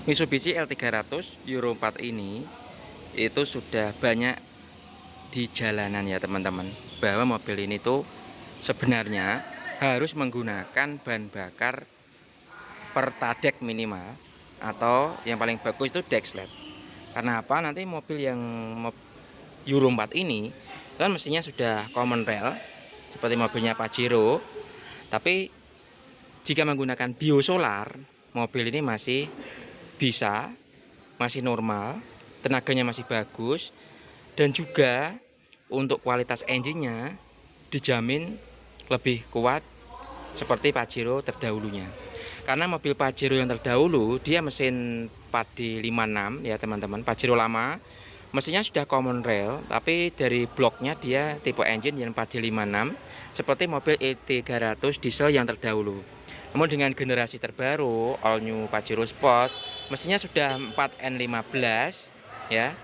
Mitsubishi L300 Euro 4 ini itu sudah banyak di jalanan ya teman-teman, bahwa mobil ini tuh sebenarnya harus menggunakan bahan bakar Pertalite minimal, atau yang paling bagus itu Dexlet. Karena apa? Nanti mobil yang Euro 4 ini kan mestinya sudah common rail seperti mobilnya Pajero, tapi jika menggunakan biosolar, mobil ini masih bisa, masih normal, tenaganya masih bagus, dan juga untuk kualitas engine-nya dijamin lebih kuat seperti Pajero terdahulunya. Karena mobil Pajero yang terdahulu dia mesin 4D56 ya teman-teman. Pajero lama mesinnya sudah common rail, tapi dari bloknya dia tipe engine yang 4D56 seperti mobil E300 diesel yang terdahulu. Namun dengan generasi terbaru all new Pajero Sport, mesinnya sudah 4N15 ya,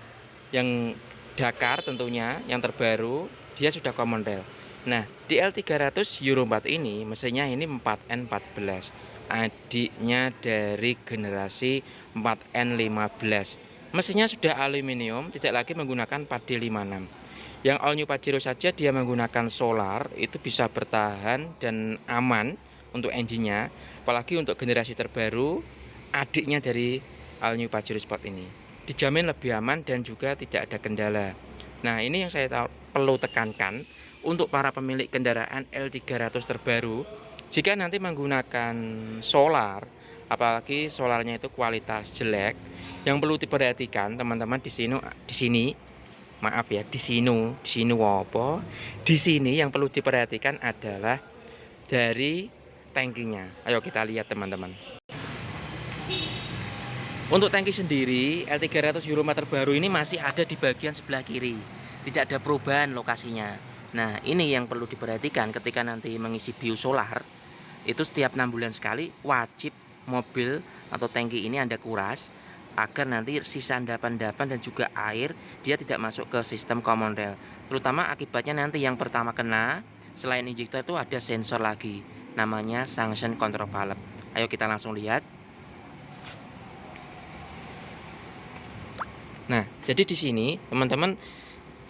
yang Dakar tentunya yang terbaru, dia sudah common rail. Nah, di L300 Euro 4 ini mesinnya ini 4N14, adiknya dari generasi 4N15. Mesinnya sudah aluminium, tidak lagi menggunakan 4D56. Yang all new Pajero saja dia menggunakan solar, itu bisa bertahan dan aman untuk engine-nya, apalagi untuk generasi terbaru adiknya dari all new Pajero Sport ini. Dijamin lebih aman dan juga tidak ada kendala. Nah, ini yang saya perlu tekankan untuk para pemilik kendaraan L300 terbaru. Jika nanti menggunakan solar, apalagi solarnya itu kualitas jelek, yang perlu diperhatikan teman-teman di sini maaf ya, di sini yang perlu diperhatikan adalah dari tangkinya. Ayo kita lihat teman-teman. Untuk tangki sendiri, L300 Euro 4 terbaru ini masih ada di bagian sebelah kiri. Tidak ada perubahan lokasinya. Nah, ini yang perlu diperhatikan ketika nanti mengisi biosolar. Itu setiap 6 bulan sekali wajib mobil atau tangki ini Anda kuras, agar nanti sisa endapan-endapan dan juga air dia tidak masuk ke sistem common rail. Terutama akibatnya nanti yang pertama kena, selain injektor itu ada sensor lagi, namanya suction control valve. Ayo kita langsung lihat. Nah, jadi di sini teman-teman,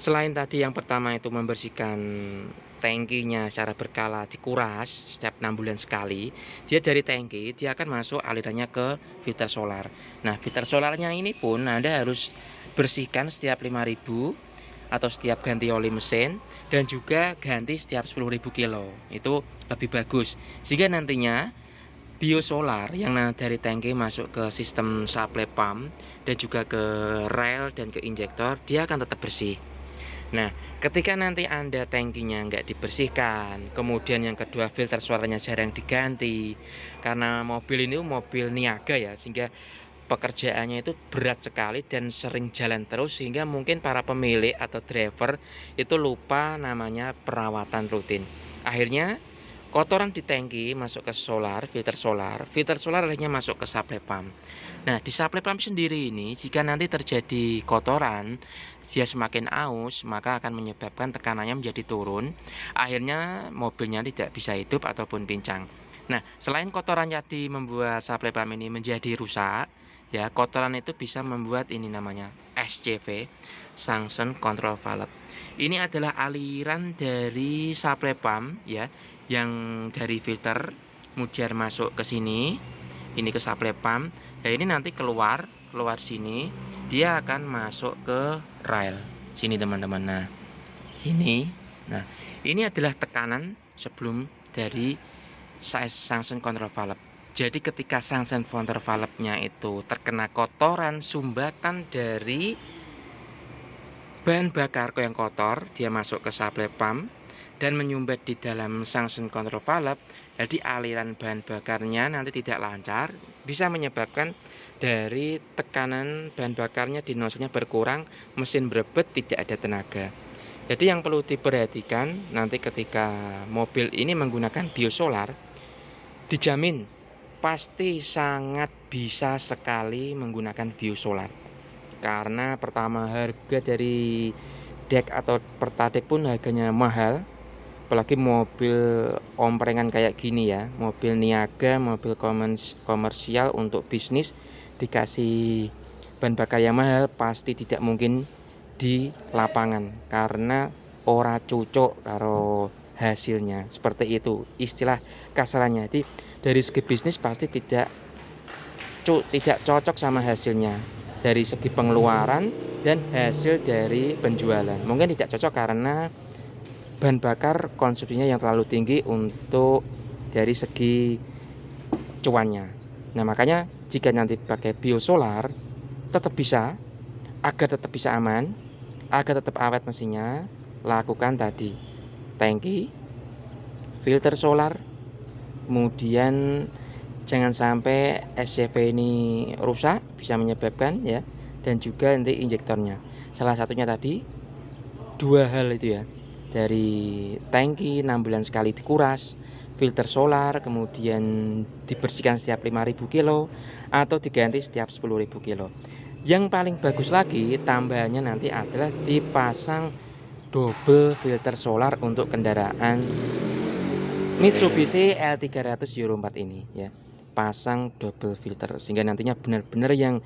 selain tadi yang pertama itu membersihkan tangkinya secara berkala, dikuras setiap 6 bulan sekali, dia dari tangki dia akan masuk alirannya ke filter solar. Nah, filter solarnya ini pun Anda harus bersihkan setiap 5.000 atau setiap ganti oli mesin, dan juga ganti setiap 10.000 kilo. Itu lebih bagus. Sehingga nantinya biosolar yang dari tangki masuk ke sistem supply pump dan juga ke rel dan ke injektor, dia akan tetap bersih. Nah, ketika nanti Anda tangkinya nggak dibersihkan, kemudian yang kedua filter suaranya jarang diganti, karena mobil ini mobil niaga ya, sehingga pekerjaannya itu berat sekali dan sering jalan terus, sehingga mungkin para pemilik atau driver itu lupa namanya perawatan rutin. Akhirnya kotoran di tangki masuk ke filter solar akhirnya masuk ke supply pump. Nah, di supply pump sendiri ini jika nanti terjadi kotoran, dia semakin aus, maka akan menyebabkan tekanannya menjadi turun. Akhirnya mobilnya tidak bisa hidup ataupun pincang. Nah, selain kotoran tadi membuat supply pump ini menjadi rusak, ya, kotoran itu bisa membuat ini namanya SCV, Suction Control Valve. Ini adalah aliran dari supply pump ya, yang dari filter kemudian masuk ke sini, ini ke supply pump. Nah, ini nanti keluar sini, dia akan masuk ke rail sini teman-teman. Nah, sini. Nah, ini adalah tekanan sebelum dari suction control valve. Jadi ketika suction control valve-nya itu terkena kotoran sumbatan dari bahan bakar yang kotor, dia masuk ke supply pump dan menyumbat di dalam suction control valve, jadi aliran bahan bakarnya nanti tidak lancar, bisa menyebabkan dari tekanan bahan bakarnya di nozzle-nya berkurang, mesin berebet, tidak ada tenaga. Jadi yang perlu diperhatikan nanti ketika mobil ini menggunakan biosolar, dijamin pasti sangat bisa sekali menggunakan biosolar. Karena pertama, harga dari dek atau pertalite pun harganya mahal, apalagi mobil omprengan kayak gini ya, mobil niaga, mobil komersial untuk bisnis, dikasih bahan bakar yang mahal pasti tidak mungkin di lapangan karena ora cocok karo hasilnya. Seperti itu istilah kasarannya. Jadi dari segi bisnis pasti tidak cocok sama hasilnya. Dari segi pengeluaran dan hasil dari penjualan. Mungkin tidak cocok karena bahan bakar konsumsinya yang terlalu tinggi untuk dari segi cuannya. Nah, makanya jika nanti pakai biosolar tetap bisa, agar tetap bisa aman, agar tetap awet mesinnya, lakukan tadi tangki, filter solar, kemudian jangan sampai SCV ini rusak, bisa menyebabkan ya, dan juga nanti injektornya. Salah satunya tadi 2 hal itu ya. Dari tangki 6 bulan sekali dikuras, filter solar kemudian dibersihkan setiap 5.000 kilo atau diganti setiap 10.000 kilo. Yang paling bagus lagi tambahannya nanti adalah dipasang double filter solar untuk kendaraan Mitsubishi L300 Euro 4 ini ya. Pasang double filter sehingga nantinya benar-benar yang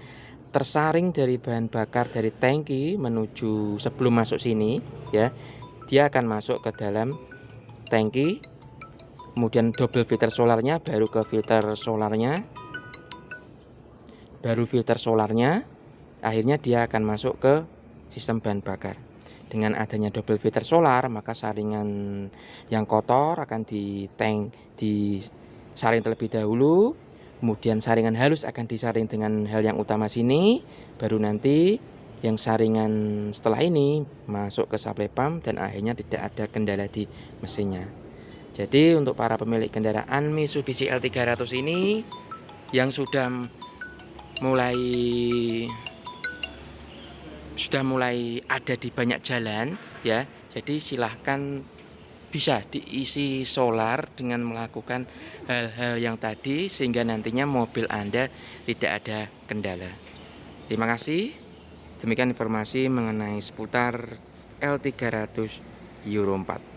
tersaring dari bahan bakar dari tangki menuju sebelum masuk sini ya, dia akan masuk ke dalam tangki, kemudian double filter solarnya, baru ke filter solarnya, akhirnya dia akan masuk ke sistem bahan bakar. Dengan adanya double filter solar, maka saringan yang kotor akan disaring terlebih dahulu, kemudian saringan halus akan disaring dengan hal yang utama sini, baru nanti yang saringan setelah ini masuk ke supply pump dan akhirnya tidak ada kendala di mesinnya. Jadi untuk para pemilik kendaraan Mitsubishi L300 ini yang sudah mulai ada di banyak jalan ya. Jadi silahkan bisa diisi solar dengan melakukan hal-hal yang tadi sehingga nantinya mobil Anda tidak ada kendala. Terima kasih. Demikian informasi mengenai seputar L300 Euro 4.